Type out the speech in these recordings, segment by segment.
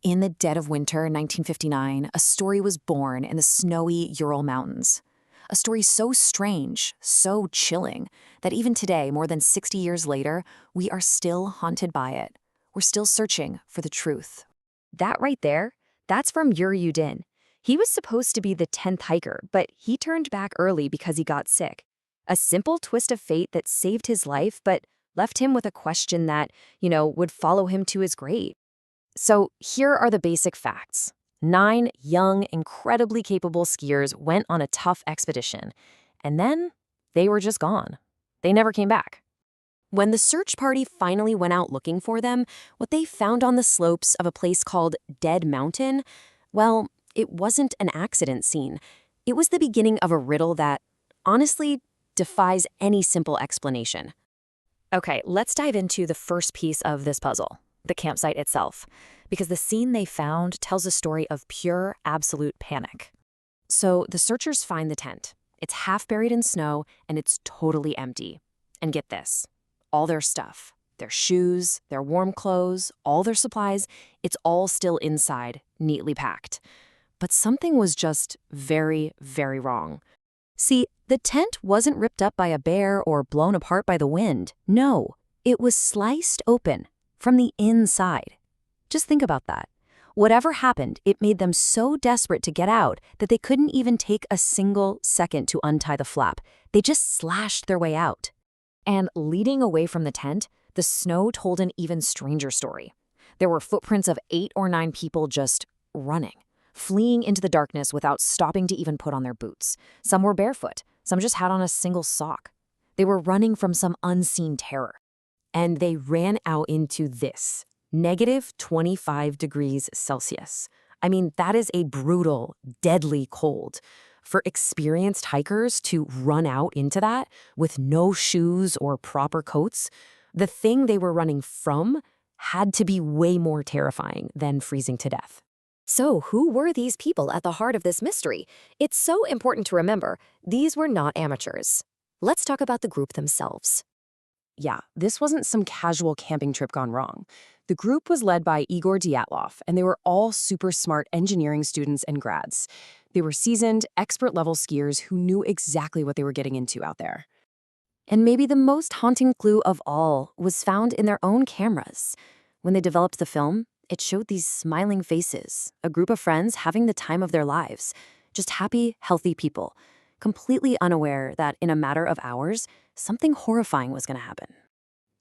In the dead of winter, 1959, a story was born in the snowy Ural Mountains. A story so strange, so chilling, that even today, more than 60 years later, we are still haunted by it. We're still searching for the truth. That right there, that's from Ural. He was supposed to be the 10th hiker, but he turned back early because he got sick. A simple twist of fate that saved his life, but left him with a question that, would follow him to his grave. So here are the basic facts. 9 young, incredibly capable skiers went on a tough expedition, and then they were just gone. They never came back. When the search party finally went out looking for them, what they found on the slopes of a place called Dead Mountain, well, it wasn't an accident scene. It was the beginning of a riddle that, honestly, defies any simple explanation. Okay, let's dive into the first piece of this puzzle, the campsite itself, because the scene they found tells a story of pure, absolute panic. So the searchers find the tent. It's half buried in snow, and it's totally empty. And get this, all their stuff, their shoes, their warm clothes, all their supplies, it's all still inside, neatly packed. But something was just very, very wrong. See, the tent wasn't ripped up by a bear or blown apart by the wind. No, it was sliced open from the inside. Just think about that. Whatever happened, it made them so desperate to get out that they couldn't even take a single second to untie the flap. They just slashed their way out. And leading away from the tent, the snow told an even stranger story. There were footprints of 8 or 9 people just running, fleeing into the darkness without stopping to even put on their boots. Some were barefoot, some just had on a single sock. They were running from some unseen terror. And they ran out into this, -25 degrees Celsius. I mean, that is a brutal, deadly cold. For experienced hikers to run out into that with no shoes or proper coats, the thing they were running from had to be way more terrifying than freezing to death. So who were these people at the heart of this mystery? It's so important to remember, these were not amateurs. Let's talk about the group themselves. Yeah, this wasn't some casual camping trip gone wrong. The group was led by Igor Dyatlov, and they were all super smart engineering students and grads. They were seasoned, expert-level skiers who knew exactly what they were getting into out there. And maybe the most haunting clue of all was found in their own cameras. When they developed the film, it showed these smiling faces, a group of friends having the time of their lives, just happy, healthy people, completely unaware that in a matter of hours, something horrifying was going to happen.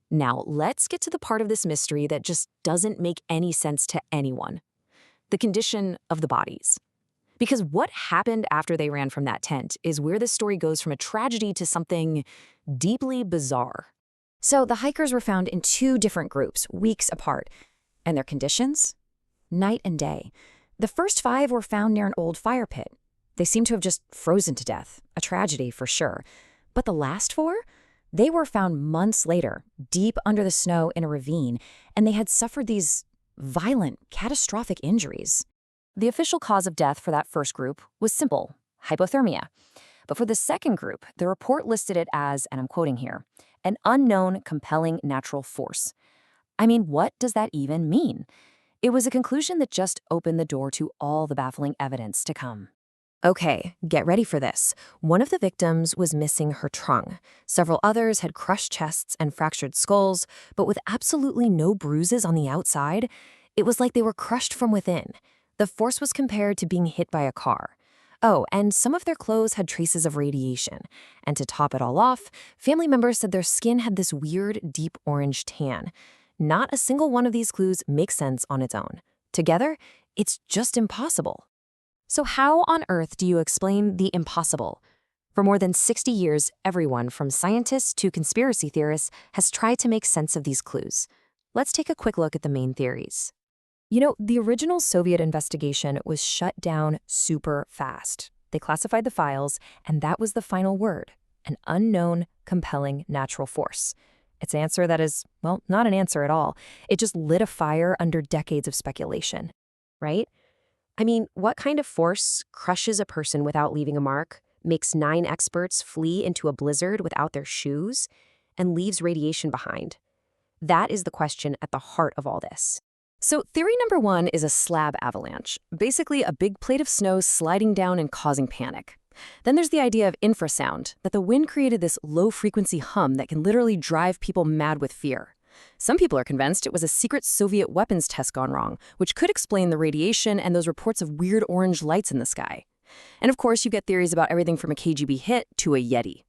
Now, let's get to the part of this mystery that just doesn't make any sense to anyone. The condition of the bodies. Because what happened after they ran from that tent is where this story goes from a tragedy to something deeply bizarre. So the hikers were found in 2 different groups, weeks apart. And their conditions? Night and day. The first 5 were found near an old fire pit. They seem to have just frozen to death, a tragedy for sure. But the last 4? They were found months later, deep under the snow in a ravine, and they had suffered these violent, catastrophic injuries. The official cause of death for that first group was simple, hypothermia. But for the second group, the report listed it as, and I'm quoting here, an unknown compelling natural force. I mean, what does that even mean? It was a conclusion that just opened the door to all the baffling evidence to come. Okay, get ready for this. One of the victims was missing her trunk. Several others had crushed chests and fractured skulls, but with absolutely no bruises on the outside. It was like they were crushed from within. The force was compared to being hit by a car. Oh, and some of their clothes had traces of radiation. And to top it all off, family members said their skin had this weird, deep orange tan. Not a single one of these clues makes sense on its own. Together, it's just impossible. So how on earth do you explain the impossible? For more than 60 years, everyone from scientists to conspiracy theorists has tried to make sense of these clues. Let's take a quick look at the main theories. The original Soviet investigation was shut down super fast. They classified the files, and that was the final word, an unknown, compelling natural force. It's an answer that is, well, not an answer at all. It just lit a fire under decades of speculation, right? I mean, what kind of force crushes a person without leaving a mark, makes 9 experts flee into a blizzard without their shoes, and leaves radiation behind? That is the question at the heart of all this. So, theory number one is a slab avalanche, basically a big plate of snow sliding down and causing panic. Then there's the idea of infrasound, that the wind created this low-frequency hum that can literally drive people mad with fear. Some people are convinced it was a secret Soviet weapons test gone wrong, which could explain the radiation and those reports of weird orange lights in the sky. And of course, you get theories about everything from a KGB hit to a Yeti.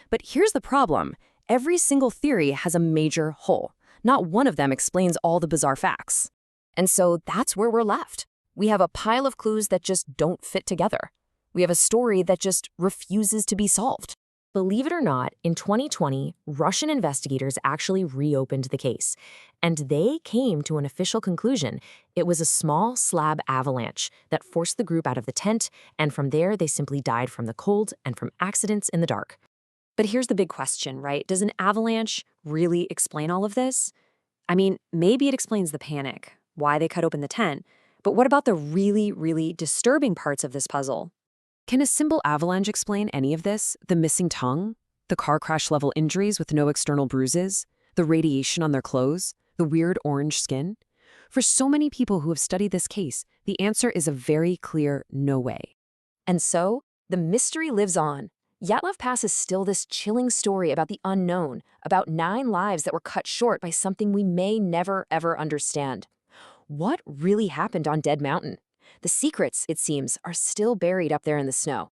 But here's the problem. Every single theory has a major hole. Not one of them explains all the bizarre facts. And so that's where we're left. We have a pile of clues that just don't fit together. We have a story that just refuses to be solved. Believe it or not, in 2020, Russian investigators actually reopened the case, and they came to an official conclusion. It was a small slab avalanche that forced the group out of the tent, and from there they simply died from the cold and from accidents in the dark. But here's the big question, right? Does an avalanche really explain all of this? I mean, maybe it explains the panic, why they cut open the tent, but what about the really, really disturbing parts of this puzzle? Can a simple avalanche explain any of this? The missing tongue? The car crash-level injuries with no external bruises? The radiation on their clothes? The weird orange skin? For so many people who have studied this case, the answer is a very clear no way. And so, the mystery lives on. Dyatlov Pass is still this chilling story about the unknown, about 9 lives that were cut short by something we may never, ever understand. What really happened on Dead Mountain? The secrets, it seems, are still buried up there in the snow.